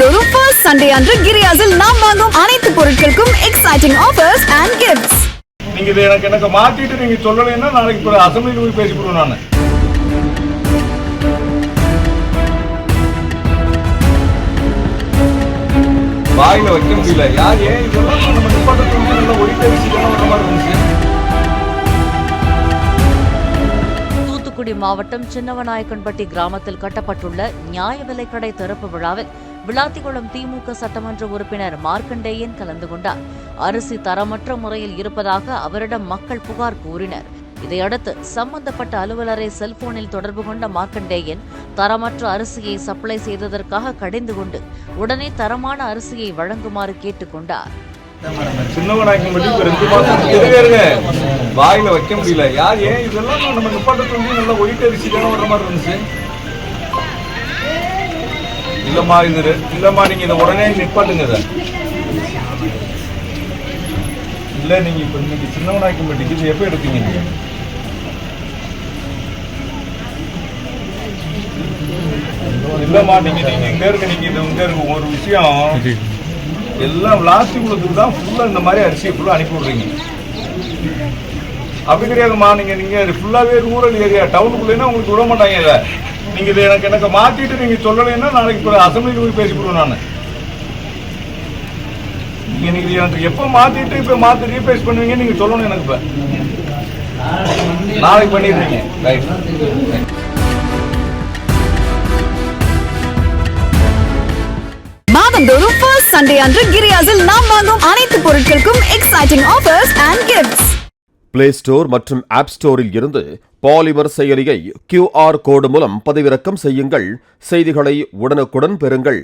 மாதந்தோறும் first Sunday அன்று கிரியாஸில் நாம் வாங்கும் அனைத்து பொருட்களுக்கும் எக்ஸைட்டிங் ஆஃபர்ஸ் அண்ட் கிஃப்ட்ஸ். நீங்க இதை எனக்கு மாத்திட்டு நீங்க சொல்லலைன்னா நாளைக்கு இப்போ அசம்பிளியில் போய் பேசிக்கிறோம். நான் வாயில வைக்க முடியல. யார் ஏன் இதெல்லாம் நம்ம நிப்பாட்ட ஒழிக்க வச்சுக்கணும் மாதிரி இருந்துச்சு. தூத்துக்குடி மாவட்டம் சின்னவநாயக்கன்பட்டி கிராமத்தில் கட்டப்பட்டுள்ள நியாய விலைக்கடை திறப்பு விழாவில் விளாத்திக்குளம் திமுக சட்டமன்ற உறுப்பினர் மார்க்கண்டேயன் கலந்து கொண்டார். அரிசி தரமற்ற முறையில் இருப்பதாக அவரிடம் மக்கள் புகார் கூறினர். இதையடுத்து சம்பந்தப்பட்ட அலுவலரை செல்போனில் தொடர்பு கொண்ட மார்க்கண்டேயன் தரமற்ற அரிசியை சப்ளை செய்ததற்காக கடிந்து கொண்டு உடனே தரமான அரிசியை வழங்குமாறு கேட்டுக் கொண்டார். வாயில வைக்க முடியல. யார் ஏன் இதெல்லாம் நம்ம நிப்பாட்ட நல்லா ஒயிட் அரிசி தானே வர்ற மாதிரி இருந்துச்சு. இல்லம்மா இது இல்லம்மா நீங்க இதை உடனே நிப்பாட்டுங்க. இல்ல நீங்க இப்ப இன்னைக்கு சின்னவநாயக்கன்பட்டிக்கு இது எப்ப எடுப்பீங்க? நீங்க இல்லம்மா நீங்க இங்க இருக்க நீங்க இங்க இருக்க ஒரு விஷயம் எல்லாம் லாஸ்டிக் தான் ஃபுல்லா இந்த மாதிரி அரிசியை ஃபுல்லா அனுப்பி விடுறீங்க. அப்படி கிடையாதுமா. நீங்க ஃபுல்லாவே ரூரல் ஏரியா டவுனுக்குள்ளேன்னா உங்களுக்கு விட மாட்டாங்க. இதை நீங்க இதை எனக்கு மாத்திட்டு நீங்க சொல்லலைன்னா நாளைக்கு இப்போ அசம்பிளியில் போய் பேசிக்கிறோம். நான் நீங்க எனக்கு எப்ப மாத்திட்டு இப்ப மாத்தி ரீப்ளேஸ் பண்ணுவீங்க நீங்க சொல்லணும். எனக்கு இப்ப நாளைக்கு பண்ணிடுறீங்க. மாதந்தோறும் ஃபர்ஸ்ட் சண்டே அன்று கிரியாஸில் நாம் வாங்கும் அனைத்து பொருட்களுக்கும் exciting offers and gifts. Play store மற்றும் ஆப் ஸ்டோரில் இருந்து பாலிமர் செயலியை QR கோடு மூலம் பதிவிறக்கம் செய்யுங்கள். செய்திகளை உடனுக்குடன் பெறுங்கள்.